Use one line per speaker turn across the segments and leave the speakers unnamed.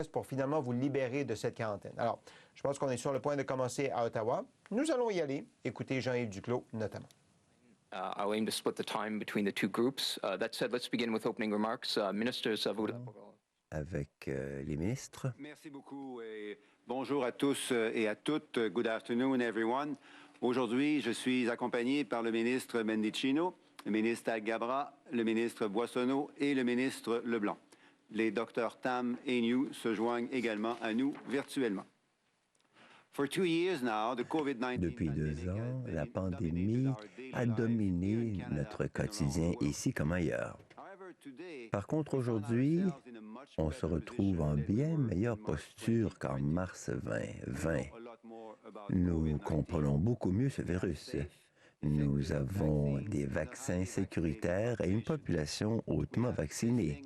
tests pour finalement vous libérer de cette quarantaine. Alors, je pense qu'on est sur le point de commencer à Ottawa. Nous allons y aller. Écoutez Jean-Yves Duclos, notamment.
I'll aim to split the time between the two groups. That said, let's begin with opening remarks. Ministers,
avec les ministres.
Merci beaucoup et bonjour à tous et à toutes. Good afternoon, everyone. Aujourd'hui, je suis accompagné par le ministre Mendicino, le ministre Alghabra, le ministre Boissonnault et le ministre Leblanc. Les docteurs Tam et New se joignent également à nous virtuellement.
Depuis 2 ans, la pandémie a dominé notre quotidien ici comme ailleurs. Par contre, aujourd'hui, on se retrouve en bien meilleure posture qu'en mars 2020. Nous comprenons beaucoup mieux ce virus. Nous avons des vaccins sécuritaires et une population hautement vaccinée.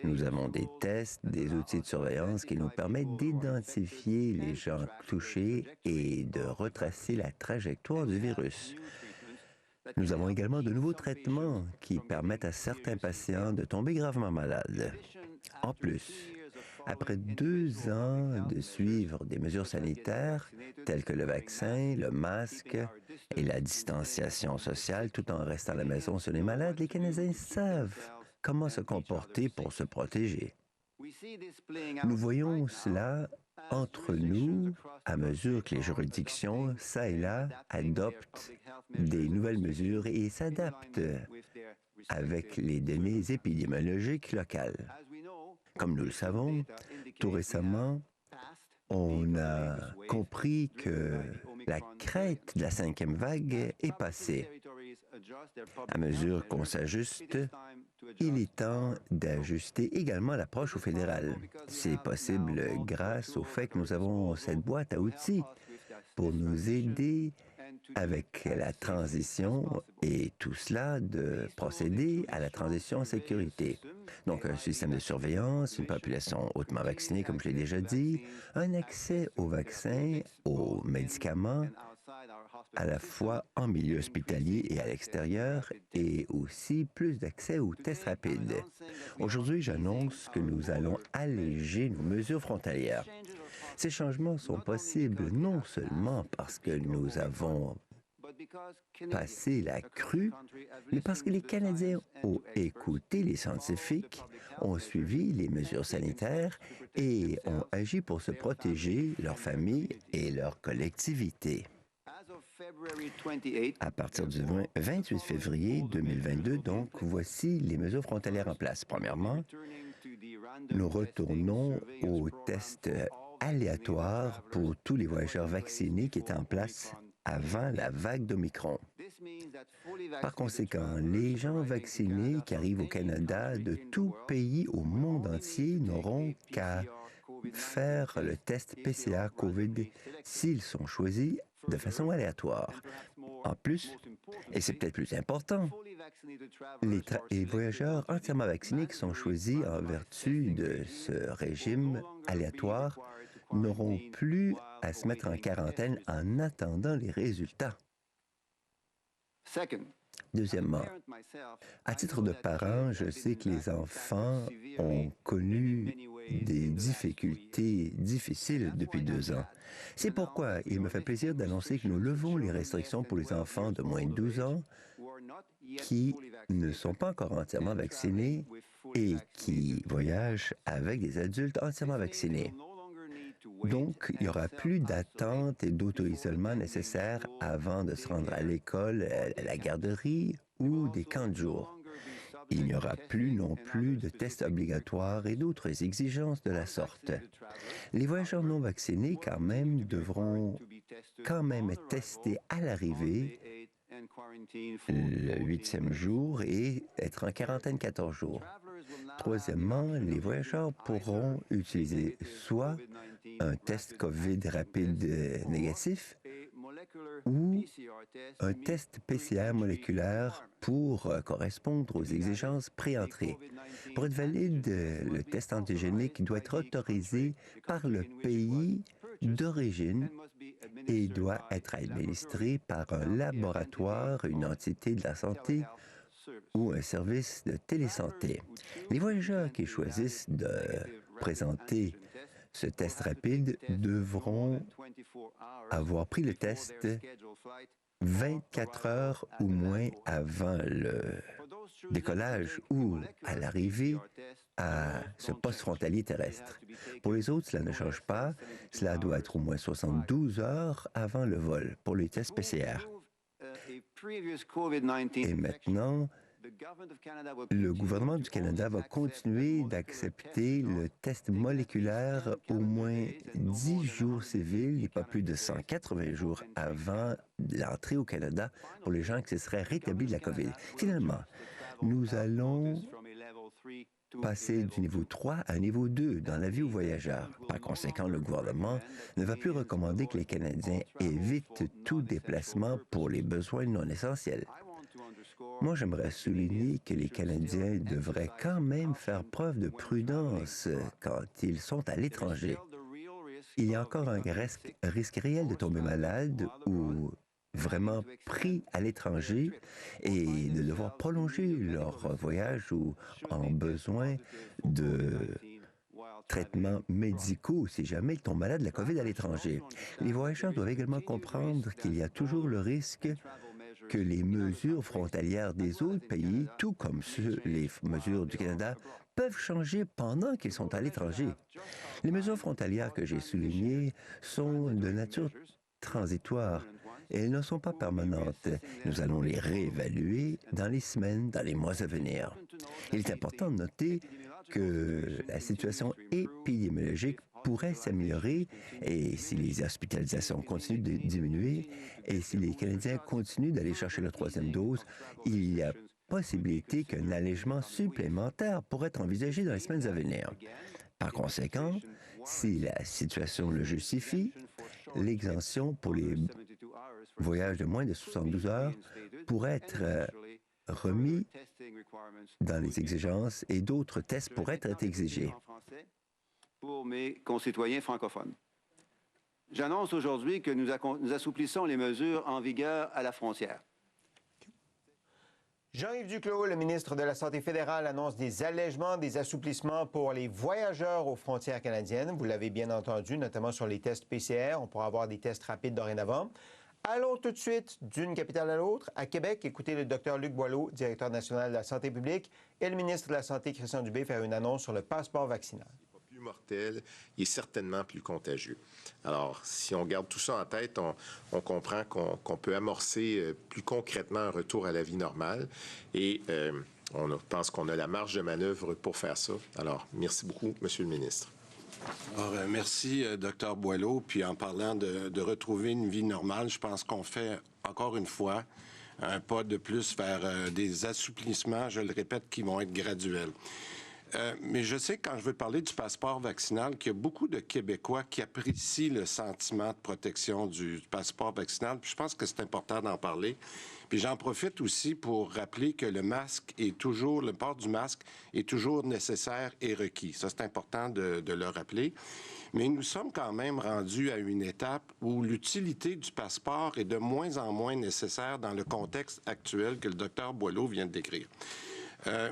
Nous avons des tests, des outils de surveillance qui nous permettent d'identifier les gens touchés et de retracer la trajectoire du virus. Nous avons également de nouveaux traitements qui permettent à certains patients de tomber gravement malades. En plus, après 2 ans de suivre des mesures sanitaires telles que le vaccin, le masque et la distanciation sociale tout en restant à la maison sur les malades, les Canadiens savent comment se comporter pour se protéger. Nous voyons cela entre nous à mesure que les juridictions, ça et là, adoptent des nouvelles mesures et s'adaptent avec les données épidémiologiques locales. Comme nous le savons, tout récemment, on a compris que la crête de la 5e vague est passée. À mesure qu'on s'ajuste, il est temps d'ajuster également l'approche au fédéral. C'est possible grâce au fait que nous avons cette boîte à outils pour nous aider avec la transition et tout cela de procéder à la transition en sécurité. Donc, un système de surveillance, une population hautement vaccinée, comme je l'ai déjà dit, un accès aux vaccins, aux médicaments, à la fois en milieu hospitalier et à l'extérieur, et aussi plus d'accès aux tests rapides. Aujourd'hui, j'annonce que nous allons alléger nos mesures frontalières. Ces changements sont possibles non seulement parce que nous avons passé la crue, mais parce que les Canadiens ont écouté les scientifiques, ont suivi les mesures sanitaires et ont agi pour se protéger, leurs familles et leurs collectivités. À partir du 28 février 2022, donc, voici les mesures frontalières en place. Premièrement, nous retournons aux tests aléatoires pour tous les voyageurs vaccinés qui étaient en place avant la vague d'Omicron. Par conséquent, les gens vaccinés qui arrivent au Canada de tout pays au monde entier n'auront qu'à faire le test PCR COVID s'ils sont choisis de façon aléatoire. En plus, et c'est peut-être plus important, les voyageurs entièrement vaccinés qui sont choisis en vertu de ce régime aléatoire n'auront plus à se mettre en quarantaine en attendant les résultats. Deuxièmement, à titre de parent, je sais que les enfants ont connu des difficultés difficiles depuis 2 ans. C'est pourquoi il me fait plaisir d'annoncer que nous levons les restrictions pour les enfants de moins de 12 ans qui ne sont pas encore entièrement vaccinés et qui voyagent avec des adultes entièrement vaccinés. Donc, il n'y aura plus d'attente et d'auto-isolement nécessaires avant de se rendre à l'école, à la garderie ou des camps de jour. Il n'y aura plus non plus de tests obligatoires et d'autres exigences de la sorte. Les voyageurs non vaccinés, quand même, devront quand même être testés à l'arrivée le 8e jour et être en quarantaine 14 jours. Troisièmement, les voyageurs pourront utiliser soit un test COVID rapide négatif ou un test PCR moléculaire pour correspondre aux exigences pré-entrée. Pour être valide, le test antigénique doit être autorisé par le pays d'origine et doit être administré par un laboratoire, une entité de la santé ou un service de télésanté. Les voyageurs qui choisissent de présenter ce test rapide devront avoir pris le test 24 heures ou moins avant le décollage ou à l'arrivée à ce poste frontalier terrestre. Pour les autres, cela ne change pas. Cela doit être au moins 72 heures avant le vol pour les tests PCR. Et maintenant, le gouvernement du Canada va continuer d'accepter le test moléculaire au moins 10 jours civils et pas plus de 180 jours avant l'entrée au Canada pour les gens qui se seraient rétablis de la COVID. Finalement, nous allons passer du niveau 3 à niveau 2 dans l'avis aux voyageurs. Par conséquent, le gouvernement ne va plus recommander que les Canadiens évitent tout déplacement pour les besoins non essentiels. Moi, j'aimerais souligner que les Canadiens devraient quand même faire preuve de prudence quand ils sont à l'étranger. Il y a encore un risque réel de tomber malade ou vraiment pris à l'étranger et de devoir prolonger leur voyage ou en besoin de traitements médicaux si jamais ils tombent malades de la COVID à l'étranger. Les voyageurs doivent également comprendre qu'il y a toujours le risque que les mesures frontalières des autres pays, tout comme les mesures du Canada, peuvent changer pendant qu'ils sont à l'étranger. Les mesures frontalières que j'ai soulignées sont de nature transitoire et elles ne sont pas permanentes. Nous allons les réévaluer dans les semaines, dans les mois à venir. Il est important de noter que la situation épidémiologique pourrait s'améliorer et si les hospitalisations continuent de diminuer et si les Canadiens continuent d'aller chercher la troisième dose, il y a possibilité qu'un allègement supplémentaire pourrait être envisagé dans les semaines à venir. Par conséquent, si la situation le justifie, l'exemption pour les voyages de moins de 72 heures pourrait être remis dans les exigences et d'autres tests pourraient être exigés.
Pour mes concitoyens francophones. J'annonce aujourd'hui que nous assouplissons les mesures en vigueur à la frontière.
Jean-Yves Duclos, le ministre de la Santé fédérale, annonce des allègements, des assouplissements pour les voyageurs aux frontières canadiennes. Vous l'avez bien entendu, notamment sur les tests PCR. On pourra avoir des tests rapides dorénavant. Allons tout de suite d'une capitale à l'autre. À Québec, écoutez le Dr Luc Boileau, directeur national de la Santé publique, et le ministre de la Santé, Christian Dubé, faire une annonce sur le passeport vaccinal.
Mortel, il est certainement plus contagieux. Alors, si on garde tout ça en tête, on comprend qu'on peut amorcer plus concrètement un retour à la vie normale et on pense qu'on a la marge de manœuvre pour faire ça. Alors, merci beaucoup, Monsieur le ministre.
Alors, merci, Dr Boileau. Puis en parlant de retrouver une vie normale, je pense qu'on fait encore une fois un pas de plus vers des assouplissements, je le répète, qui vont être graduels. Mais je sais, quand je veux parler du passeport vaccinal, qu'il y a beaucoup de Québécois qui apprécient le sentiment de protection du passeport vaccinal. Puis je pense que c'est important d'en parler. Puis j'en profite aussi pour rappeler que le port du masque est toujours nécessaire et requis. Ça, c'est important de le rappeler. Mais nous sommes quand même rendus à une étape où l'utilité du passeport est de moins en moins nécessaire dans le contexte actuel que le Dr Boileau vient de décrire.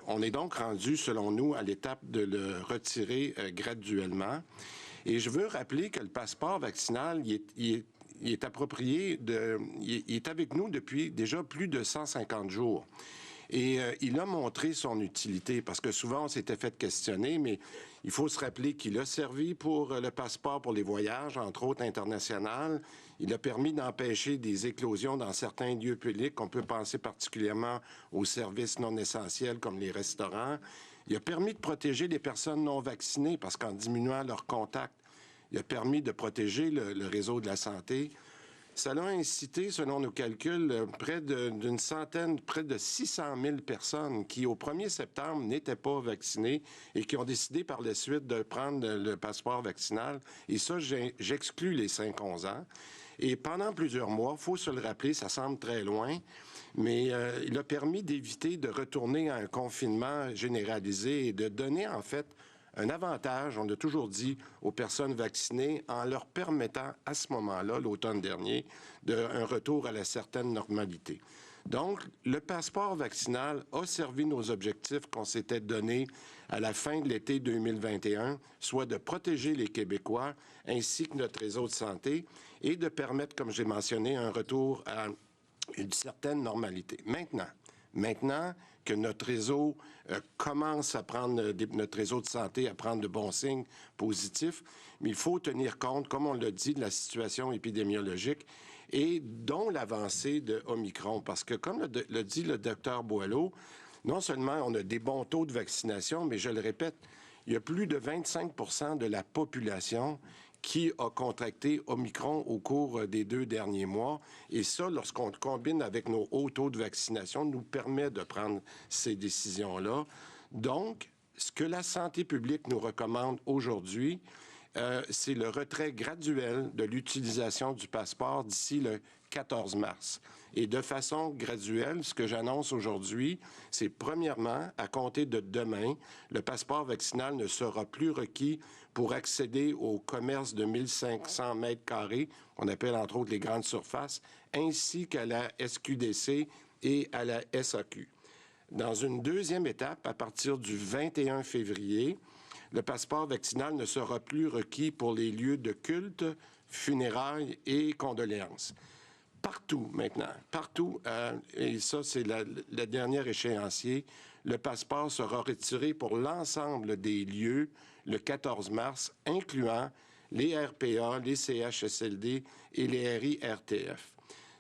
On est donc rendu, selon nous, à l'étape de le retirer graduellement. Et je veux rappeler que le passeport vaccinal, il est approprié, il est avec nous depuis déjà plus de 150 jours. Et il a montré son utilité, parce que souvent on s'était fait questionner, mais il faut se rappeler qu'il a servi pour le passeport pour les voyages, entre autres internationaux. Il a permis d'empêcher des éclosions dans certains lieux publics. On peut penser particulièrement aux services non essentiels comme les restaurants. Il a permis de protéger les personnes non vaccinées parce qu'en diminuant leurs contacts, il a permis de protéger le réseau de la santé. Ça a incité, selon nos calculs, près de 600 000 personnes qui, au 1er septembre, n'étaient pas vaccinées et qui ont décidé par la suite de prendre le passeport vaccinal. Et ça, j'exclus les 5-11 ans. Et pendant plusieurs mois, il faut se le rappeler, ça semble très loin, mais il a permis d'éviter de retourner à un confinement généralisé et de donner, en fait, un avantage, on l'a toujours dit, aux personnes vaccinées en leur permettant, à ce moment-là, l'automne dernier, un retour à la certaine normalité. Donc, le passeport vaccinal a servi nos objectifs qu'on s'était donnés à la fin de l'été 2021, soit de protéger les Québécois ainsi que notre réseau de santé et de permettre, comme j'ai mentionné, un retour à une certaine normalité. Maintenant que notre réseau commence à prendre, notre réseau de santé à prendre de bons signes positifs, mais il faut tenir compte, comme on l'a dit, de la situation épidémiologique et dont l'avancée de Omicron. Parce que, comme le dit le docteur Boileau, non seulement on a des bons taux de vaccination, mais je le répète, il y a plus de 25 de la population qui a contracté Omicron au cours des 2 derniers mois. Et ça, lorsqu'on le combine avec nos hauts taux de vaccination, nous permet de prendre ces décisions-là. Donc, ce que la santé publique nous recommande aujourd'hui, c'est le retrait graduel de l'utilisation du passeport d'ici le 14 mars. Et de façon graduelle, ce que j'annonce aujourd'hui, c'est premièrement, à compter de demain, le passeport vaccinal ne sera plus requis pour accéder au commerce de 1500 mètres carrés, qu'on appelle entre autres les grandes surfaces, ainsi qu'à la SQDC et à la SAQ. Dans une deuxième étape, à partir du 21 février, le passeport vaccinal ne sera plus requis pour les lieux de culte, funérailles et condoléances. Partout maintenant, et ça c'est le dernier échéancier, le passeport sera retiré pour l'ensemble des lieux le 14 mars, incluant les RPA, les CHSLD et les RIRTF.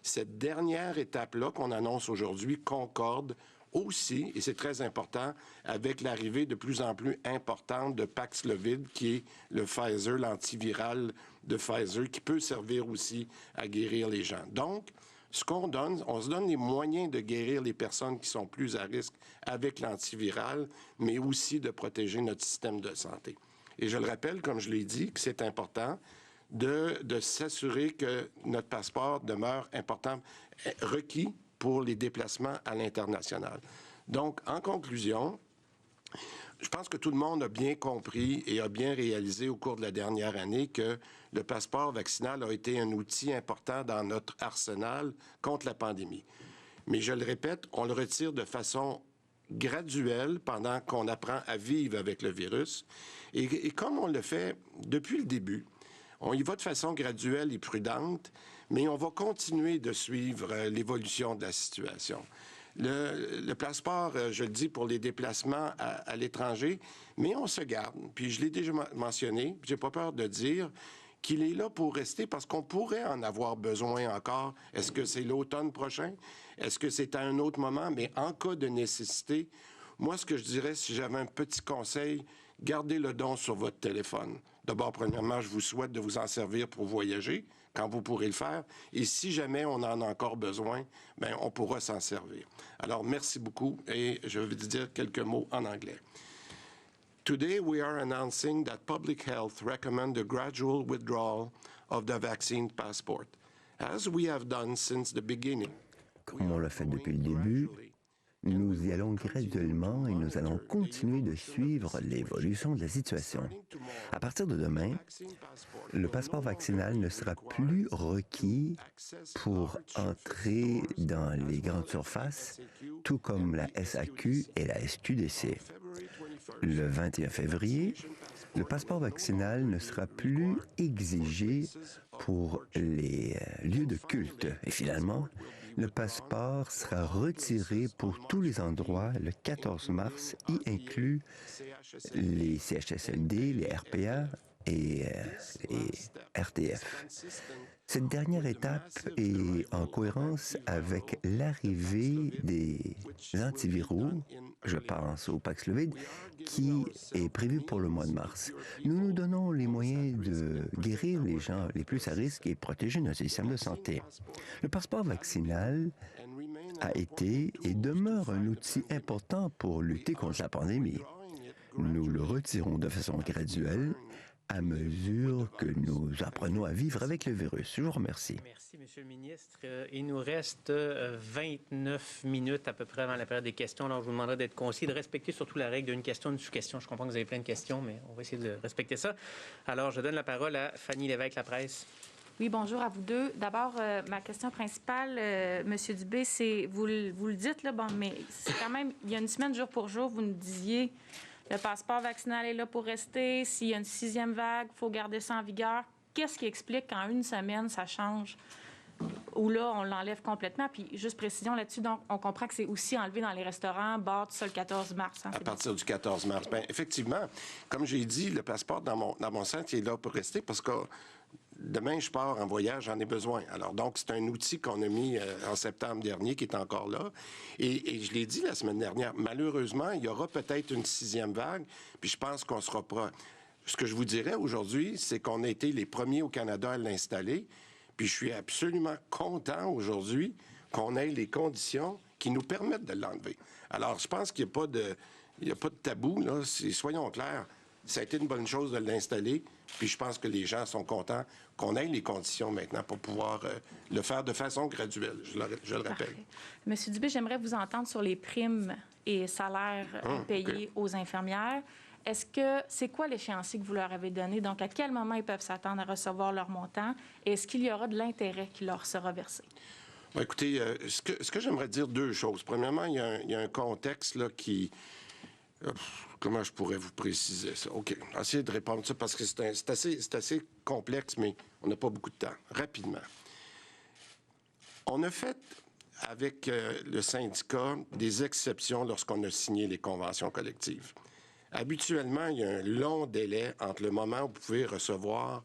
Cette dernière étape-là qu'on annonce aujourd'hui concorde aussi, et c'est très important, avec l'arrivée de plus en plus importante de Paxlovid, qui est le Pfizer, l'antiviral de Pfizer, qui peut servir aussi à guérir les gens. Donc, ce qu'on donne, on se donne les moyens de guérir les personnes qui sont plus à risque avec l'antiviral, mais aussi de protéger notre système de santé. Et je le rappelle, comme je l'ai dit, que c'est important de s'assurer que notre passeport demeure important, requis pour les déplacements à l'international. Donc, en conclusion, je pense que tout le monde a bien compris et a bien réalisé au cours de la dernière année que le passeport vaccinal a été un outil important dans notre arsenal contre la pandémie. Mais je le répète, on le retire de façon graduelle pendant qu'on apprend à vivre avec le virus. Et comme on le fait depuis le début, on y va de façon graduelle et prudente, mais on va continuer de suivre l'évolution de la situation. Le passeport, je le dis, pour les déplacements à l'étranger, mais on se garde. Puis je l'ai déjà mentionné, j'ai pas peur de dire qu'il est là pour rester parce qu'on pourrait en avoir besoin encore. Est-ce que c'est l'automne prochain? Est-ce que c'est à un autre moment? Mais en cas de nécessité, moi, ce que je dirais, si j'avais un petit conseil, gardez le don sur votre téléphone. D'abord, premièrement, je vous souhaite de vous en servir pour voyager quand vous pourrez le faire. Et si jamais on en a encore besoin, bien, on pourra s'en servir. Alors, merci beaucoup et je vais dire quelques mots en anglais. Today, we are announcing that Public Health recommend the gradual withdrawal of the vaccine passport, as we have done since the beginning.
Comme on l'a fait depuis le début, nous y allons graduellement et nous allons continuer de suivre l'évolution de la situation. À partir de demain, le passeport vaccinal ne sera plus requis pour entrer dans les grandes surfaces, tout comme la SAQ et la SQDC. Le 21 février, le passeport vaccinal ne sera plus exigé pour les lieux de culte. Et finalement, le passeport sera retiré pour tous les endroits le 14 mars, y inclut les CHSLD, les RPA et les RTF. Cette dernière étape est en cohérence avec l'arrivée des antiviraux, je pense au Paxlovid, qui est prévu pour le mois de mars. Nous nous donnons les moyens de guérir les gens les plus à risque et protéger notre système de santé. Le passeport vaccinal a été et demeure un outil important pour lutter contre la pandémie. Nous le retirons de façon graduelle à mesure que nous apprenons à vivre avec le virus. Je vous remercie.
Merci, Monsieur le ministre. Il nous reste 29 minutes à peu près avant la période des questions. Alors, je vous demanderai d'être concis, de respecter surtout la règle d'une question, une sous-question. Je comprends que vous avez plein de questions, mais on va essayer de respecter ça. Alors, je donne la parole à Fanny Lévesque, La Presse.
Oui, bonjour à vous deux. D'abord, ma question principale, M. Dubé, c'est, vous le dites, là, bon, mais c'est quand même, il y a une semaine, jour pour jour, vous nous disiez, le passeport vaccinal est là pour rester. S'il y a une 6e vague, il faut garder ça en vigueur. Qu'est-ce qui explique qu'en une semaine, ça change? Ou là, on l'enlève complètement. Puis, juste précision là-dessus, donc, on comprend que c'est aussi enlevé dans les restaurants, bars, tout ça, le 14 mars. Hein,
à partir du 14 mars. Bien, effectivement, comme j'ai dit, le passeport, dans mon sens, il est là pour rester parce que demain, je pars en voyage, j'en ai besoin. Alors, donc, c'est un outil qu'on a mis en septembre dernier qui est encore là. Et je l'ai dit la semaine dernière, malheureusement, il y aura peut-être une 6e vague, puis je pense qu'on sera prêt. Ce que je vous dirais aujourd'hui, c'est qu'on a été les premiers au Canada à l'installer. Puis je suis absolument content aujourd'hui qu'on ait les conditions qui nous permettent de l'enlever. Alors, je pense qu'il n'y a pas de tabou, là. Soyons clairs, ça a été une bonne chose de l'installer. Puis je pense que les gens sont contents qu'on ait les conditions maintenant pour pouvoir le faire de façon graduelle, je le rappelle.
Monsieur Dubé, j'aimerais vous entendre sur les primes et salaires payés aux infirmières. Est-ce que c'est quoi l'échéancier que vous leur avez donné? Donc, à quel moment ils peuvent s'attendre à recevoir leur montant? Et est-ce qu'il y aura de l'intérêt qui leur sera versé?
Bien, écoutez, ce que j'aimerais dire deux choses. Premièrement, il y a un contexte là, qui... comment je pourrais vous préciser ça? OK, essayez de répondre ça parce que c'est assez complexe, mais on n'a pas beaucoup de temps. Rapidement. On a fait, avec le syndicat, des exceptions lorsqu'on a signé les conventions collectives. Habituellement, il y a un long délai entre le moment où vous pouvez recevoir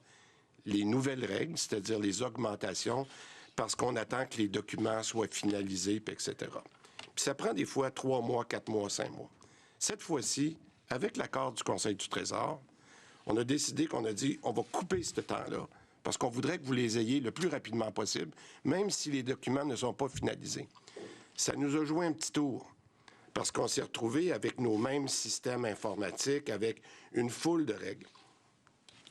les nouvelles règles, c'est-à-dire les augmentations, parce qu'on attend que les documents soient finalisés, etc. Puis ça prend des fois 3 mois, 4 mois, 5 mois. Cette fois-ci, avec l'accord du Conseil du Trésor, on a décidé qu'on a dit on va couper ce temps-là, parce qu'on voudrait que vous les ayez le plus rapidement possible, même si les documents ne sont pas finalisés. Ça nous a joué un petit tour. Parce qu'on s'est retrouvés avec nos mêmes systèmes informatiques, avec une foule de règles.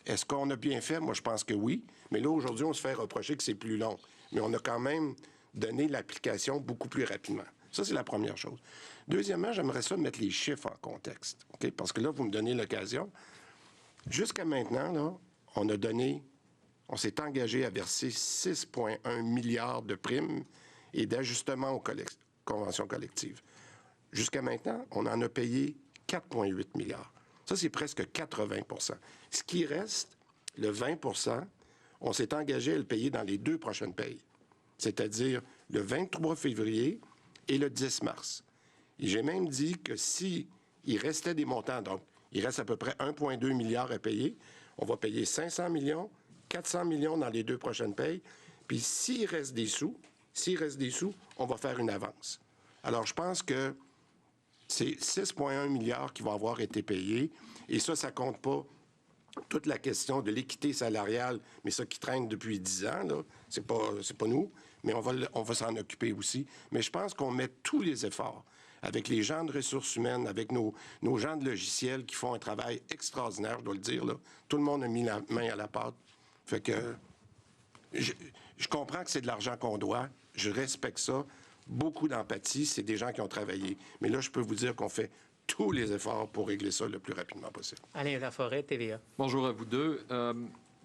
Est-ce qu'on a bien fait? Moi, je pense que oui. Mais là, aujourd'hui, on se fait reprocher que c'est plus long. Mais on a quand même donné l'application beaucoup plus rapidement. Ça, c'est la première chose. Deuxièmement, j'aimerais ça mettre les chiffres en contexte. Okay? Parce que là, vous me donnez l'occasion. Jusqu'à maintenant, là, on s'est engagé à verser 6,1 milliards de primes et d'ajustements aux conventions collectives. Jusqu'à maintenant, on en a payé 4,8 milliards. Ça, c'est presque 80 %. Ce qui reste, le 20 %, on s'est engagé à le payer dans les 2 prochaines payes, c'est-à-dire le 23 février et le 10 mars. Et j'ai même dit que s'il restait des montants, donc il reste à peu près 1,2 milliard à payer, on va payer 500 millions, 400 millions dans les 2 prochaines payes, puis s'il reste des sous, on va faire une avance. Alors, je pense que c'est 6,1 milliards qui vont avoir été payés. Et ça compte pas toute la question de l'équité salariale, mais ça qui traîne depuis 10 ans, là. C'est pas nous, mais on va s'en occuper aussi. Mais je pense qu'on met tous les efforts avec les gens de ressources humaines, avec nos gens de logiciels qui font un travail extraordinaire, je dois le dire, là. Tout le monde a mis la main à la pâte. Fait que je comprends que c'est de l'argent qu'on doit. Je respecte ça. Beaucoup d'empathie, c'est des gens qui ont travaillé. Mais là, je peux vous dire qu'on fait tous les efforts pour régler ça le plus rapidement possible.
Alain Laforêt, TVA.
Bonjour à vous deux.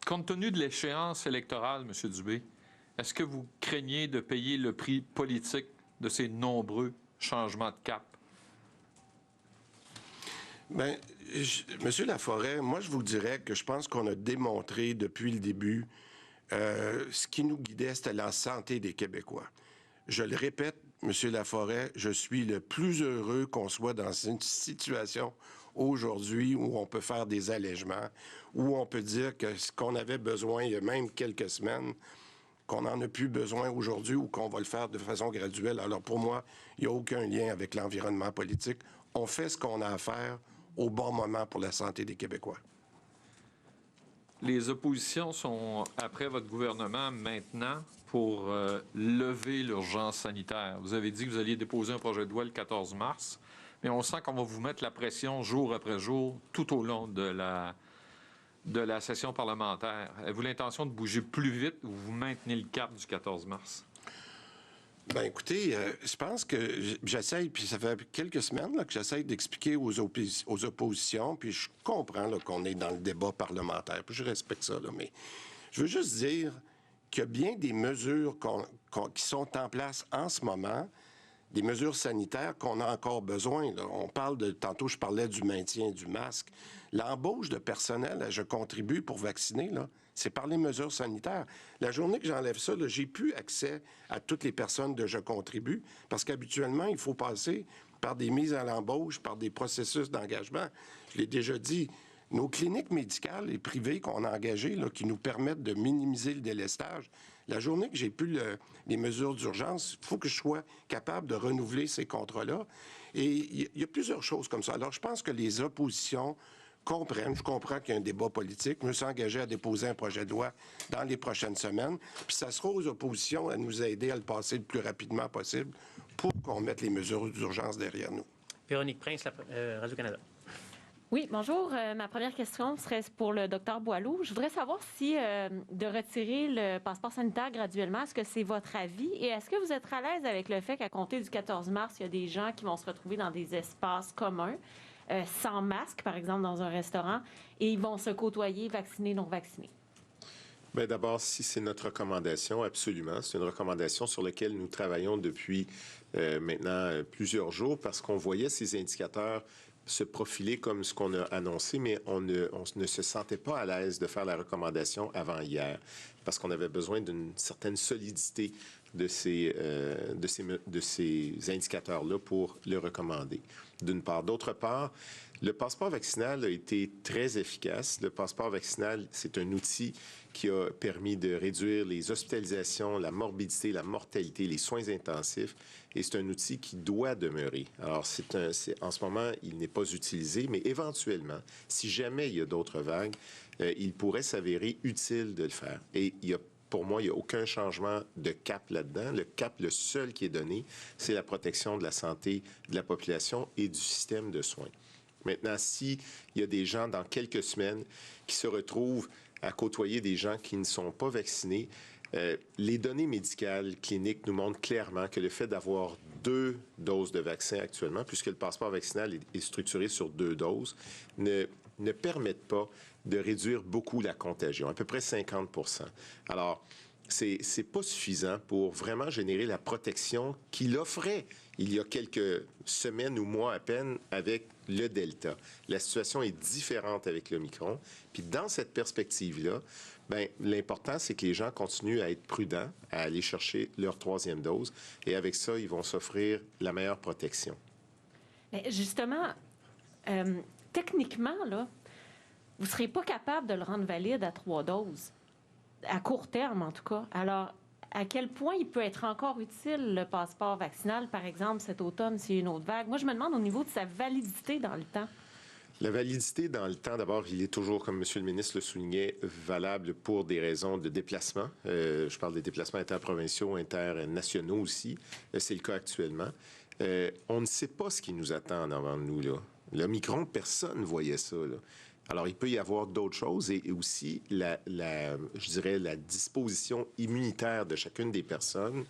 Compte tenu de l'échéance électorale, M. Dubé, est-ce que vous craignez de payer le prix politique de ces nombreux changements de cap?
Bien, M. Laforêt, moi, je vous dirais que je pense qu'on a démontré depuis le début ce qui nous guidait, c'était la santé des Québécois. Je le répète, M. Laforêt, je suis le plus heureux qu'on soit dans une situation aujourd'hui où on peut faire des allègements, où on peut dire que ce qu'on avait besoin il y a même quelques semaines, qu'on n'en a plus besoin aujourd'hui ou qu'on va le faire de façon graduelle. Alors pour moi, il n'y a aucun lien avec l'environnement politique. On fait ce qu'on a à faire au bon moment pour la santé des Québécois.
Les oppositions sont après votre gouvernement maintenant pour lever l'urgence sanitaire. Vous avez dit que vous alliez déposer un projet de loi le 14 mars, mais on sent qu'on va vous mettre la pression jour après jour tout au long de la session parlementaire. Avez-vous l'intention de bouger plus vite ou vous maintenez le cap du 14 mars?
Bien, écoutez, je pense que j'essaye, puis ça fait quelques semaines là, que j'essaye d'expliquer aux oppositions, puis je comprends là, qu'on est dans le débat parlementaire, puis je respecte ça, là, mais je veux juste dire qu'il y a bien des mesures qui sont en place en ce moment, des mesures sanitaires qu'on a encore besoin. Là. On parle tantôt je parlais du maintien du masque. L'embauche de personnel à Je contribue pour vacciner, là, c'est par les mesures sanitaires. La journée que j'enlève ça, là, j'ai plus accès à toutes les personnes de Je contribue parce qu'habituellement, il faut passer par des mises à l'embauche, par des processus d'engagement. Je l'ai déjà dit, nos cliniques médicales et privées qu'on a engagées, là, qui nous permettent de minimiser le délestage, la journée que j'ai plus les mesures d'urgence, il faut que je sois capable de renouveler ces contrats-là. Et il y a plusieurs choses comme ça. Alors, je pense que les oppositions comprennent. Je comprends qu'il y a un débat politique. Je me suis engagé à déposer un projet de loi dans les prochaines semaines. Puis ça sera aux oppositions à nous aider à le passer le plus rapidement possible pour qu'on mette les mesures d'urgence derrière nous.
Véronique Prince, Radio-Canada.
Oui, bonjour. Ma première question serait pour le Dr Boileau. Je voudrais savoir si de retirer le passeport sanitaire graduellement, est-ce que c'est votre avis? Et est-ce que vous êtes à l'aise avec le fait qu'à compter du 14 mars, il y a des gens qui vont se retrouver dans des espaces communs, sans masque, par exemple, dans un restaurant, et ils vont se côtoyer, vaccinés, non vaccinés?
Bien, d'abord, si c'est notre recommandation, absolument. C'est une recommandation sur laquelle nous travaillons depuis maintenant plusieurs jours parce qu'on voyait ces indicateurs se profiler comme ce qu'on a annoncé, mais on ne se sentait pas à l'aise de faire la recommandation avant hier parce qu'on avait besoin d'une certaine solidité de ces indicateurs-là pour le recommander, d'une part. D'autre part, le passeport vaccinal a été très efficace. Le passeport vaccinal, c'est un outil qui a permis de réduire les hospitalisations, la morbidité, la mortalité, les soins intensifs, et c'est un outil qui doit demeurer. Alors, en ce moment, il n'est pas utilisé, mais éventuellement, si jamais il y a d'autres vagues, il pourrait s'avérer utile de le faire. Et pour moi, il n'y a aucun changement de cap là-dedans. Le cap, le seul qui est donné, c'est la protection de la santé de la population et du système de soins. Maintenant, s'il y a des gens dans quelques semaines qui se retrouvent à côtoyer des gens qui ne sont pas vaccinés, les données médicales cliniques nous montrent clairement que le fait d'avoir 2 doses de vaccin actuellement, puisque le passeport vaccinal est structuré sur 2 doses, ne permettent pas de réduire beaucoup la contagion, à peu près 50%. Alors, c'est pas suffisant pour vraiment générer la protection qu'il offrait il y a quelques semaines ou mois à peine avec le Delta. La situation est différente avec l'Omicron. Puis dans cette perspective-là, bien, l'important, c'est que les gens continuent à être prudents, à aller chercher leur 3e dose. Et avec ça, ils vont s'offrir la meilleure protection.
Mais justement, techniquement, là, vous ne serez pas capable de le rendre valide à 3 doses, à court terme en tout cas. Alors, à quel point il peut être encore utile, le passeport vaccinal, par exemple, cet automne, s'il y a une autre vague? Moi, je me demande au niveau de sa validité dans le temps.
La validité dans le temps, d'abord, il est toujours, comme M. le ministre le soulignait, valable pour des raisons de déplacement. Je parle des déplacements interprovinciaux, internationaux aussi. C'est le cas actuellement. On ne sait pas ce qui nous attend en avant de nous, là. L'Omicron, personne ne voyait ça, là. Alors, il peut y avoir d'autres choses et aussi, je dirais, la disposition immunitaire de chacune des personnes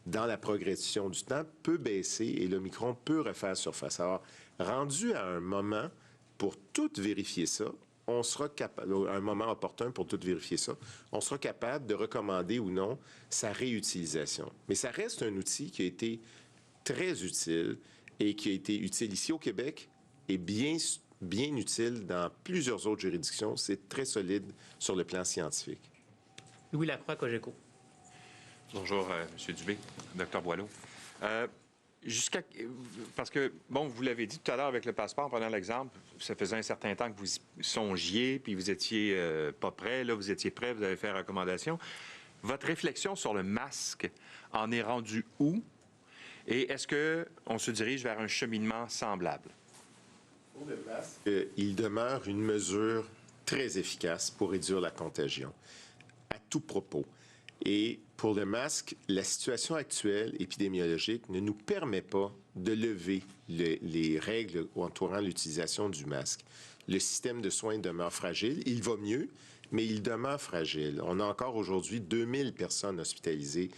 dans la progression du temps peut baisser et l'Omicron peut refaire surface. Alors, rendu à un moment pour tout vérifier ça, on sera capable, un moment opportun pour tout vérifier ça, on sera capable de recommander ou non sa réutilisation. Mais ça reste un outil qui a été très utile et qui a été utile ici au Québec et bien utile dans plusieurs autres juridictions. C'est très solide sur le plan scientifique.
Louis Lacroix, Cogeco.
Bonjour, M. Dubé, Dr Boileau. Parce que, bon, vous l'avez dit tout à l'heure avec le passeport, en prenant l'exemple, ça faisait un certain temps que vous songiez, puis vous étiez pas prêt, là, vous étiez prêt, vous avez fait recommandation. Votre réflexion sur le masque en est rendue où? Et est-ce qu'on se dirige vers un cheminement semblable?
Pour le masque, il demeure une mesure très efficace pour réduire la contagion, à tout propos. Et pour le masque, la situation actuelle épidémiologique ne nous permet pas de lever les règles entourant l'utilisation du masque. Le système de soins demeure fragile. Il va mieux, mais il demeure fragile. On a encore aujourd'hui 2000 personnes hospitalisées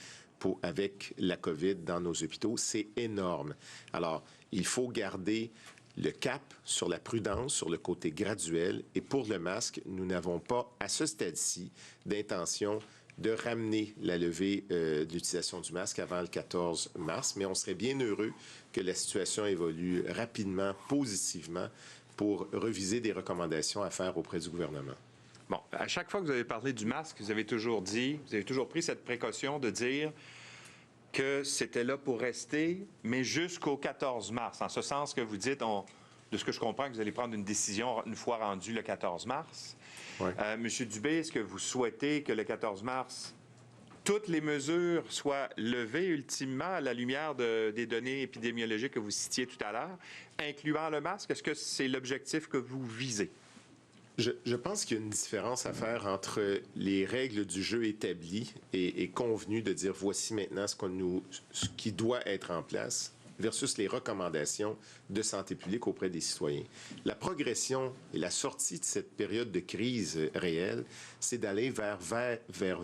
avec la COVID dans nos hôpitaux. C'est énorme. Alors, il faut garder le cap sur la prudence, sur le côté graduel. Et pour le masque, nous n'avons pas, à ce stade-ci, d'intention de ramener la levée de l'utilisation du masque avant le 14 mars, mais on serait bien heureux que la situation évolue rapidement, positivement, pour reviser des recommandations à faire auprès du gouvernement.
Bon, à chaque fois que vous avez parlé du masque, vous avez toujours pris cette précaution de dire que c'était là pour rester, mais jusqu'au 14 mars, en ce sens que vous dites, de ce que je comprends, que vous allez prendre une décision une fois rendu le 14 mars.
Ouais.
Monsieur Dubé, est-ce que vous souhaitez que le 14 mars, toutes les mesures soient levées ultimement à la lumière des données épidémiologiques que vous citiez tout à l'heure, incluant le masque? Est-ce que c'est l'objectif que vous visez?
Je pense qu'il y a une différence à faire entre les règles du jeu établies et convenues de dire voici maintenant ce qui doit être en place versus les recommandations de santé publique auprès des citoyens. La progression et la sortie de cette période de crise réelle, c'est d'aller vers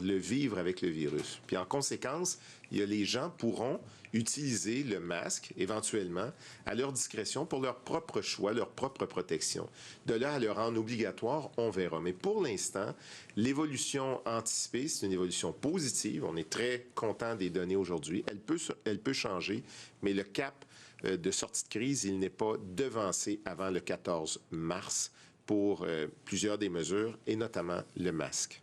le vivre avec le virus. Puis en conséquence, les gens pourront utiliser le masque, éventuellement, à leur discrétion pour leur propre choix, leur propre protection. De là à le rendre obligatoire, on verra. Mais pour l'instant, l'évolution anticipée, c'est une évolution positive. On est très content des données aujourd'hui. Elle peut changer, mais le cap de sortie de crise, il n'est pas devancé avant le 14 mars pour plusieurs des mesures, et notamment le masque.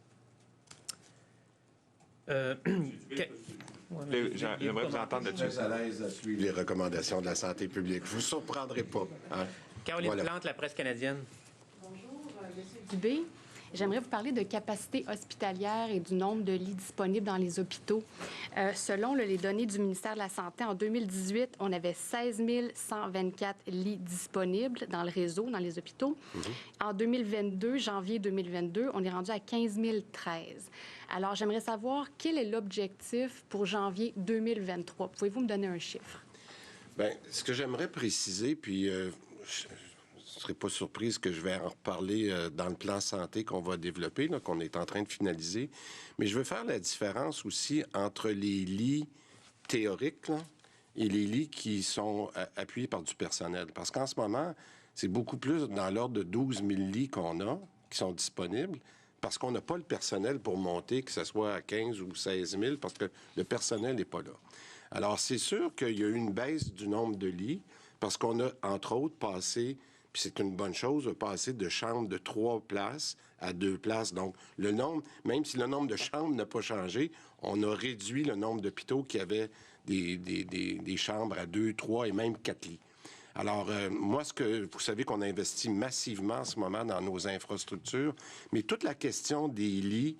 J'aimerais vous entendre là-dessus.
Je suis à l'aise à suivre les recommandations de la santé publique. Je ne vous surprendrai pas. Hein?
Caroline Plante, la presse canadienne.
Bonjour, M. Dubé. J'aimerais vous parler de capacité hospitalière et du nombre de lits disponibles dans les hôpitaux. Selon les données du ministère de la Santé, en 2018, on avait 16 124 lits disponibles dans le réseau, dans les hôpitaux. En 2022, janvier 2022, on est rendu à 15 013. Alors, j'aimerais savoir quel est l'objectif pour janvier 2023. Pouvez-vous me donner un chiffre?
Bien, ce que j'aimerais préciser, puis je ne serais pas surprise que je vais en reparler dans le plan santé qu'on va développer, là, qu'on est en train de finaliser, mais je veux faire la différence aussi entre les lits théoriques là, et les lits qui sont appuyés par du personnel. Parce qu'en ce moment, c'est beaucoup plus dans l'ordre de 12 000 lits qu'on a, qui sont disponibles, parce qu'on n'a pas le personnel pour monter, que ce soit à 15 ou 16 000, parce que le personnel n'est pas là. Alors, c'est sûr qu'il y a eu une baisse du nombre de lits, parce qu'on a, entre autres, passé, puis c'est une bonne chose, passer de chambres de 3 places à 2 places. Donc, le nombre, même si le nombre de chambres n'a pas changé, on a réduit le nombre d'hôpitaux qui avaient des chambres à 2, 3 et même 4 lits. Alors, moi, vous savez qu'on investit massivement en ce moment dans nos infrastructures, mais toute la question des lits,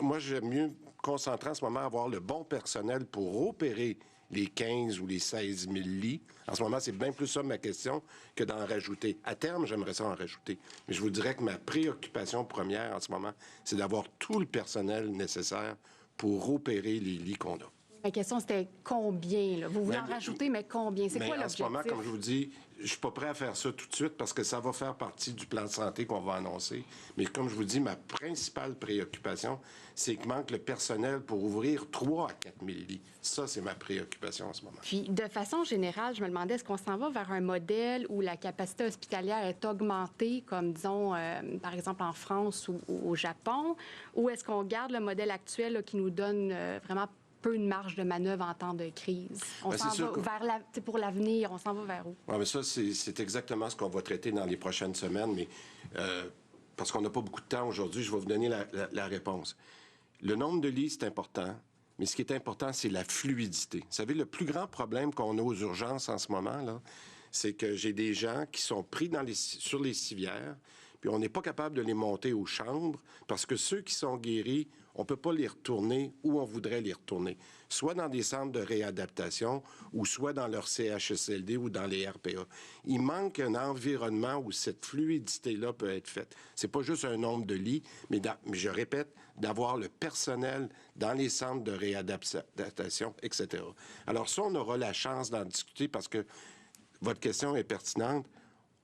moi j'aime mieux concentrer en ce moment à avoir le bon personnel pour opérer les 15 ou les 16 000 lits. En ce moment, c'est bien plus ça ma question que d'en rajouter. À terme, j'aimerais ça en rajouter. Mais je vous dirais que ma préoccupation première en ce moment, c'est d'avoir tout le personnel nécessaire pour opérer les lits qu'on a.
Ma question, c'était combien? Là? Vous voulez en rajouter, mais combien? C'est quoi l'objectif?
En ce moment, comme je vous dis, je ne suis pas prêt à faire ça tout de suite parce que ça va faire partie du plan de santé qu'on va annoncer. Mais comme je vous dis, ma principale préoccupation, c'est qu'il manque le personnel pour ouvrir 3 à 4 000 lits. Ça, c'est ma préoccupation en ce moment.
Puis, de façon générale, je me demandais, est-ce qu'on s'en va vers un modèle où la capacité hospitalière est augmentée, comme, disons, par exemple, en France ou au Japon, ou est-ce qu'on garde le modèle actuel là, qui nous donne vraiment peu de marge de manœuvre en temps de crise? On s'en va vers pour l'avenir, on s'en va vers où?
Oui, mais ça, c'est exactement ce qu'on va traiter dans les prochaines semaines, mais parce qu'on n'a pas beaucoup de temps aujourd'hui, je vais vous donner la réponse. Le nombre de lits, c'est important, mais ce qui est important, c'est la fluidité. Vous savez, le plus grand problème qu'on a aux urgences en ce moment, là, c'est que j'ai des gens qui sont pris sur les civières, puis on n'est pas capable de les monter aux chambres parce que ceux qui sont guéris, on ne peut pas les retourner où on voudrait les retourner, soit dans des centres de réadaptation ou soit dans leur CHSLD ou dans les RPA. Il manque un environnement où cette fluidité-là peut être faite. C'est pas juste un nombre de lits, mais je répète, d'avoir le personnel dans les centres de réadaptation, etc. Alors ça, on aura la chance d'en discuter parce que votre question est pertinente.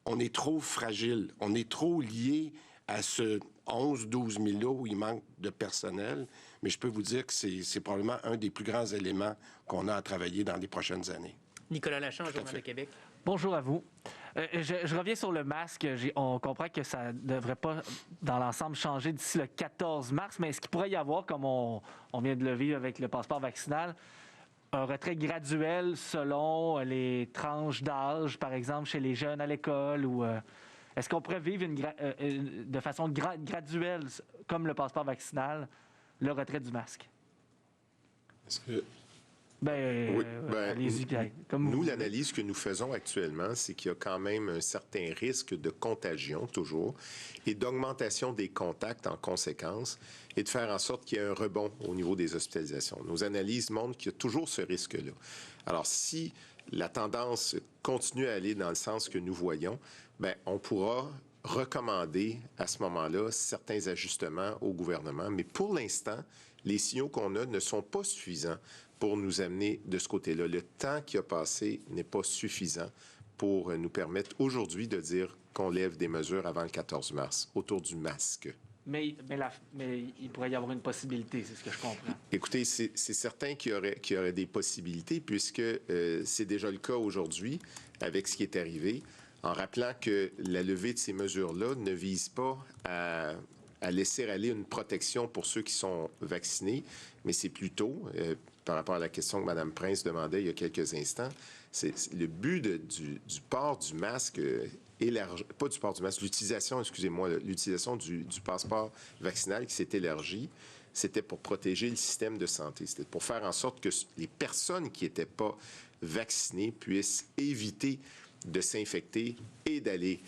On est trop fragile, on est trop lié à ce 11-12 000 là où il manque de personnel, mais je peux vous dire que c'est probablement un des plus grands éléments qu'on a à travailler dans les prochaines années.
Nicolas Lachance, Journal de Québec.
Bonjour à vous. Je reviens sur le masque. On comprend que ça ne devrait pas, dans l'ensemble, changer d'ici le 14 mars, mais est-ce qu'il pourrait y avoir, comme on vient de le vivre avec le passeport vaccinal, un retrait graduel selon les tranches d'âge, par exemple, chez les jeunes à l'école, ou est-ce qu'on pourrait vivre de façon graduelle, comme le passeport vaccinal, le retrait du masque?
Est-ce que...
Oui,
allez-y, comme
nous, l'analyse que nous faisons actuellement, c'est qu'il y a quand même un certain risque de contagion, toujours, et d'augmentation des contacts en conséquence, et de faire en sorte qu'il y ait un rebond au niveau des hospitalisations. Nos analyses montrent qu'il y a toujours ce risque-là. Alors, si la tendance continue à aller dans le sens que nous voyons, bien, on pourra recommander à ce moment-là certains ajustements au gouvernement. Mais pour l'instant, les signaux qu'on a ne sont pas suffisants pour nous amener de ce côté-là. Le temps qui a passé n'est pas suffisant pour nous permettre aujourd'hui de dire qu'on lève des mesures avant le 14 mars autour du masque.
Mais il pourrait y avoir une possibilité, c'est ce que je comprends.
Écoutez, c'est certain qu'il y aurait des possibilités puisque c'est déjà le cas aujourd'hui avec ce qui est arrivé, en rappelant que la levée de ces mesures-là ne vise pas à laisser aller une protection pour ceux qui sont vaccinés, mais c'est plutôt, par rapport à la question que Mme Prince demandait il y a quelques instants, c'est le but du port du masque pas du port du masque, l'utilisation, excusez-moi, l'utilisation du passeport vaccinal qui s'est élargi, c'était pour protéger le système de santé. C'était pour faire en sorte que les personnes qui n'étaient pas vaccinées puissent éviter de s'infecter et d'aller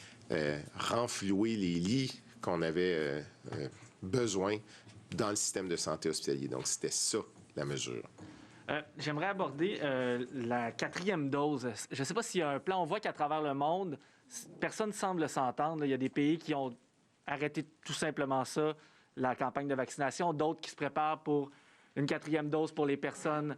renflouer les lits qu'on avait besoin dans le système de santé hospitalier. Donc, c'était ça, la mesure.
J'aimerais aborder la 4e dose. Je ne sais pas s'il y a un plan. On voit qu'à travers le monde, personne ne semble s'entendre. Il y a des pays qui ont arrêté tout simplement ça, la campagne de vaccination. D'autres qui se préparent pour une 4e dose pour les personnes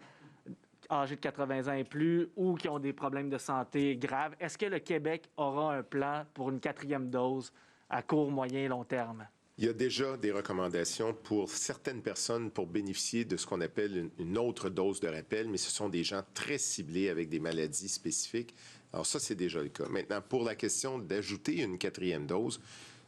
âgées de 80 ans et plus ou qui ont des problèmes de santé graves. Est-ce que le Québec aura un plan pour une 4e dose à court, moyen et long terme?
Il y a déjà des recommandations pour certaines personnes pour bénéficier de ce qu'on appelle une autre dose de rappel, mais ce sont des gens très ciblés avec des maladies spécifiques. Alors ça, c'est déjà le cas. Maintenant, pour la question d'ajouter une 4e dose,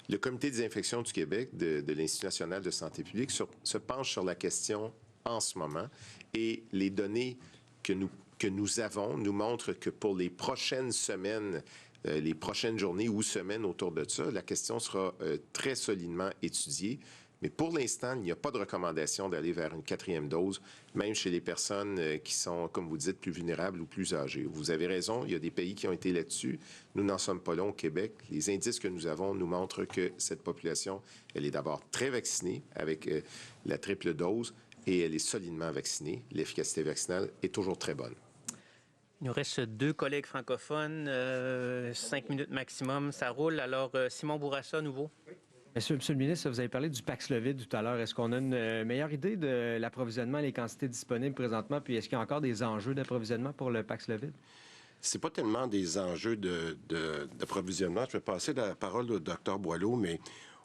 le Comité des infections du Québec de l'Institut national de santé publique se penche sur la question en ce moment et les données que nous avons nous montrent que pour les prochaines semaines, les prochaines journées ou semaines autour de ça, la question sera très solidement étudiée. Mais pour l'instant, il n'y a pas de recommandation d'aller vers une 4e dose, même chez les personnes qui sont, comme vous dites, plus vulnérables ou plus âgées. Vous avez raison, il y a des pays qui ont été là-dessus. Nous n'en sommes pas là au Québec. Les indices que nous avons nous montrent que cette population, elle est d'abord très vaccinée avec la triple dose et elle est solidement vaccinée. L'efficacité vaccinale est toujours très bonne.
Il nous reste 2 collègues francophones, 5 minutes maximum, ça roule. Alors, Simon Bourassa, à nouveau.
Monsieur le ministre, vous avez parlé du Paxlovid tout à l'heure. Est-ce qu'on a une meilleure idée de l'approvisionnement, les quantités disponibles présentement, puis est-ce qu'il y a encore des enjeux d'approvisionnement pour le Paxlovid?
C'est pas tellement des enjeux d'approvisionnement. Je vais passer la parole au Dr Boileau, mais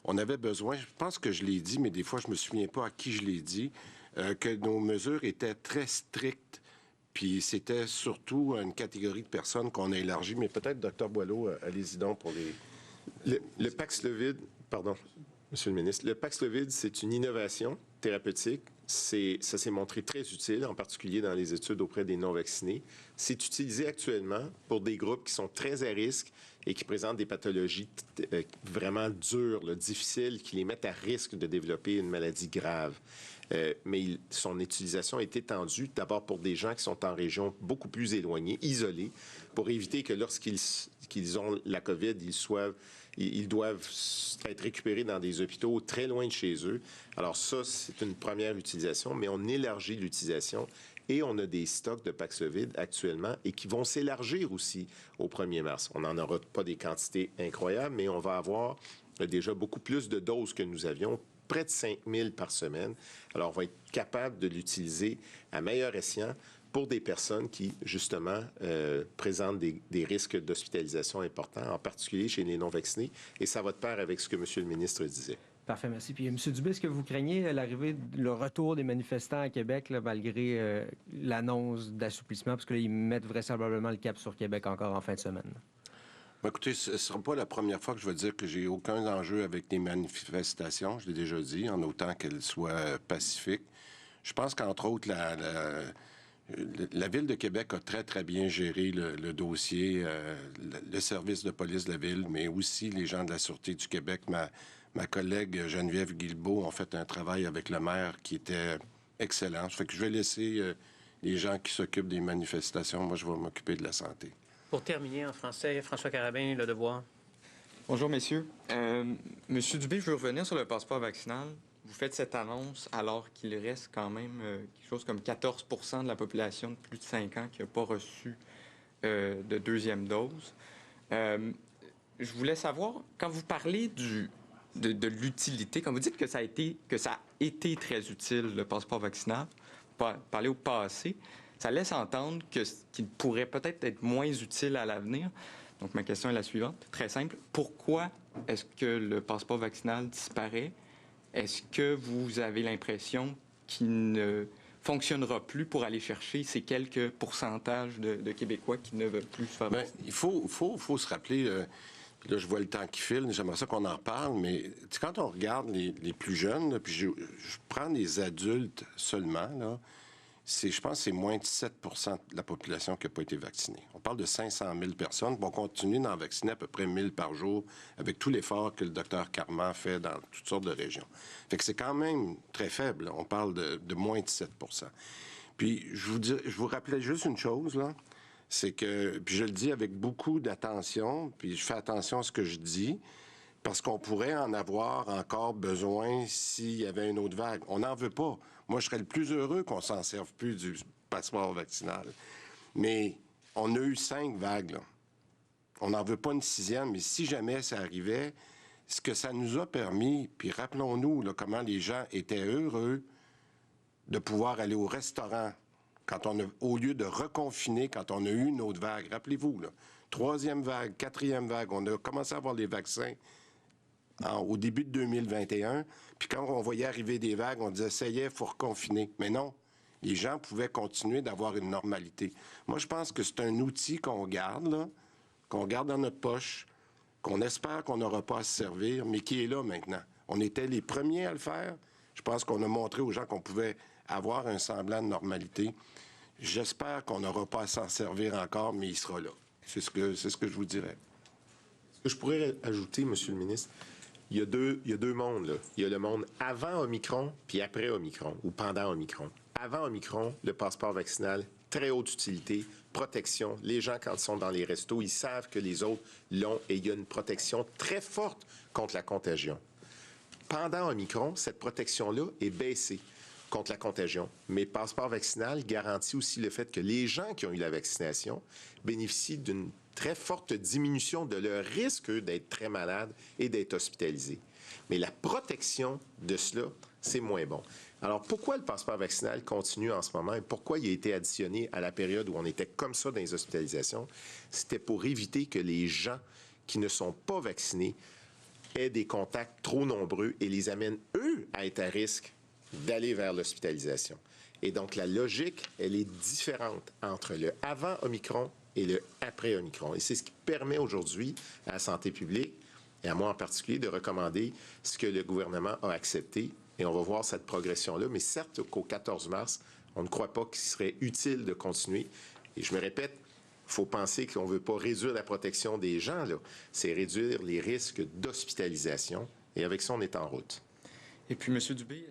on avait besoin, je pense que je l'ai dit, mais des fois je me souviens pas à qui je l'ai dit, que nos mesures étaient très strictes. Puis c'était surtout une catégorie de personnes qu'on a élargie. Mais peut-être, Dr Boileau, allez-y donc pour les...
Le Paxlovid, pardon, Monsieur le ministre, le Paxlovid, c'est une innovation thérapeutique. Ça s'est montré très utile, en particulier dans les études auprès des non-vaccinés. C'est utilisé actuellement pour des groupes qui sont très à risque et qui présentent des pathologies vraiment dures, difficiles, qui les mettent à risque de développer une maladie grave. Mais son utilisation est étendue d'abord pour des gens qui sont en région beaucoup plus éloignée, isolée, pour éviter que lorsqu'ils ont la COVID, ils doivent être récupérés dans des hôpitaux très loin de chez eux. Alors ça, c'est une première utilisation, mais on élargit l'utilisation et on a des stocks de Paxlovid actuellement et qui vont s'élargir aussi au 1er mars. On n'en aura pas des quantités incroyables, mais on va avoir déjà beaucoup plus de doses que nous avions, près de 5 000 par semaine. Alors, on va être capable de l'utiliser à meilleur escient pour des personnes qui, justement, présentent des risques d'hospitalisation importants, en particulier chez les non-vaccinés. Et ça va de pair avec ce que M. le ministre disait.
Parfait, merci. Puis, M. Dubé, est-ce que vous craignez le retour des manifestants à Québec, là, malgré l'annonce d'assouplissement, parce qu'ils mettent vraisemblablement le cap sur Québec encore en fin de semaine?
Écoutez, ce ne sera pas la première fois que je vais dire que j'ai aucun enjeu avec les manifestations. Je l'ai déjà dit, en autant qu'elles soient pacifiques. Je pense qu'entre autres, la Ville de Québec a très, très bien géré le dossier, le service de police de la Ville, mais aussi les gens de la Sûreté du Québec. Ma collègue Geneviève Guilbeault ont fait un travail avec le maire qui était excellent. Ça fait que je vais laisser les gens qui s'occupent des manifestations. Moi, je vais m'occuper de la santé.
Pour terminer en français, François Carabin, Le Devoir.
Bonjour, messieurs. Monsieur Dubé, je veux revenir sur le passeport vaccinal. Vous faites cette annonce alors qu'il reste quand même quelque chose comme 14 % de la population de plus de 5 ans qui n'a pas reçu de deuxième dose. Je voulais savoir, quand vous parlez de l'utilité, quand vous dites que ça a été très utile, le passeport vaccinal, parler au passé, ça laisse entendre qu'il pourrait peut-être être moins utile à l'avenir. Donc, ma question est la suivante, très simple. Pourquoi est-ce que le passeport vaccinal disparaît? Est-ce que vous avez l'impression qu'il ne fonctionnera plus pour aller chercher ces quelques pourcentages de Québécois qui ne veulent plus se faire vacciner?
Il faut se rappeler, puis là, je vois le temps qui file, j'aimerais ça qu'on en parle, mais quand on regarde les plus jeunes, là, puis je prends les adultes seulement, là, je pense que c'est moins de 7 % de la population qui n'a pas été vaccinée. On parle de 500 000 personnes. On continue d'en vacciner à peu près 1 000 par jour avec tout l'effort que le docteur Carman fait dans toutes sortes de régions. Fait que c'est quand même très faible. On parle de moins de 7 %. Puis, je vous rappelais juste une chose, là, c'est que, puis je le dis avec beaucoup d'attention, puis je fais attention à ce que je dis, parce qu'on pourrait en avoir encore besoin s'il y avait une autre vague. On n'en veut pas. Moi, je serais le plus heureux qu'on s'en serve plus du passeport vaccinal. Mais on a eu 5 vagues, là. On n'en veut pas une 6e, mais si jamais ça arrivait, ce que ça nous a permis, puis rappelons-nous là, comment les gens étaient heureux de pouvoir aller au restaurant au lieu de reconfiner quand on a eu une autre vague. Rappelez-vous, là, 3e vague, 4e vague, on a commencé à avoir les vaccins au début de 2021, puis quand on voyait arriver des vagues, on disait « ça y est, il faut reconfiner ». Mais non, les gens pouvaient continuer d'avoir une normalité. Moi, je pense que c'est un outil qu'on garde, là, qu'on garde dans notre poche, qu'on espère qu'on n'aura pas à se servir, mais qui est là maintenant. On était les premiers à le faire. Je pense qu'on a montré aux gens qu'on pouvait avoir un semblant de normalité. J'espère qu'on n'aura pas à s'en servir encore, mais il sera là. C'est ce que je vous dirais.
Ce que je pourrais ajouter, Monsieur le ministre, il y a deux mondes, là. Il y a le monde avant Omicron puis après Omicron ou pendant Omicron. Avant Omicron, le passeport vaccinal, très haute utilité, protection. Les gens, quand ils sont dans les restos, ils savent que les autres l'ont et il y a une protection très forte contre la contagion. Pendant Omicron, cette protection-là est baissée contre la contagion. Mais passeport vaccinal garantit aussi le fait que les gens qui ont eu la vaccination bénéficient d'une très forte diminution de leur risque d'être très malades et d'être hospitalisés. Mais la protection de cela, c'est moins bon. Alors, pourquoi le passeport vaccinal continue en ce moment et pourquoi il a été additionné à la période où on était comme ça dans les hospitalisations? C'était pour éviter que les gens qui ne sont pas vaccinés aient des contacts trop nombreux et les amènent, eux, à être à risque d'aller vers l'hospitalisation. Et donc, la logique, elle est différente entre le avant Omicron et le après Omicron. Et c'est ce qui permet aujourd'hui à la santé publique, et à moi en particulier, de recommander ce que le gouvernement a accepté. Et on va voir cette progression-là. Mais certes qu'au 14 mars, on ne croit pas qu'il serait utile de continuer. Et je me répète, il faut penser qu'on ne veut pas réduire la protection des gens, là. C'est réduire les risques d'hospitalisation. Et avec ça, on est en route.
Et puis, M. Dubé...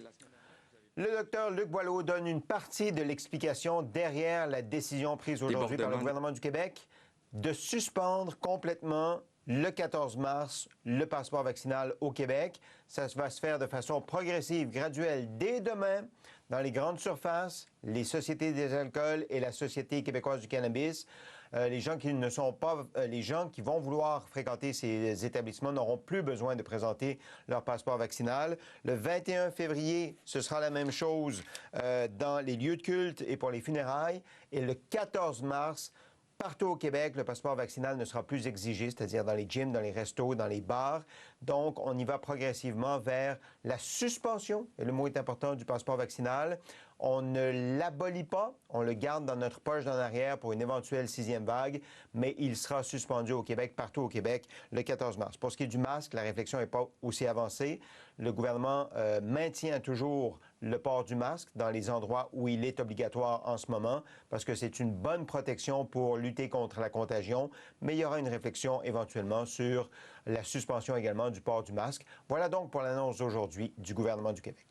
Le docteur Luc Boileau donne une partie de l'explication derrière la décision prise aujourd'hui par le gouvernement du Québec de suspendre complètement le 14 mars le passeport vaccinal au Québec. Ça va se faire de façon progressive, graduelle, dès demain, dans les grandes surfaces, les sociétés des alcools et la Société québécoise du cannabis. Les gens qui ne sont pas, les gens qui vont vouloir fréquenter ces établissements n'auront plus besoin de présenter leur passeport vaccinal. Le 21 février, ce sera la même chose dans les lieux de culte et pour les funérailles. Et le 14 mars, partout au Québec, le passeport vaccinal ne sera plus exigé, c'est-à-dire dans les gyms, dans les restos, dans les bars. Donc, on y va progressivement vers la suspension, et le mot est important, du passeport vaccinal. On ne l'abolit pas, on le garde dans notre poche d'en arrière pour une éventuelle 6e vague, mais il sera suspendu au Québec, partout au Québec, le 14 mars. Pour ce qui est du masque, la réflexion n'est pas aussi avancée. Le gouvernement maintient toujours le port du masque dans les endroits où il est obligatoire en ce moment, parce que c'est une bonne protection pour lutter contre la contagion, mais il y aura une réflexion éventuellement sur la suspension également du port du masque. Voilà donc pour l'annonce d'aujourd'hui du gouvernement du Québec.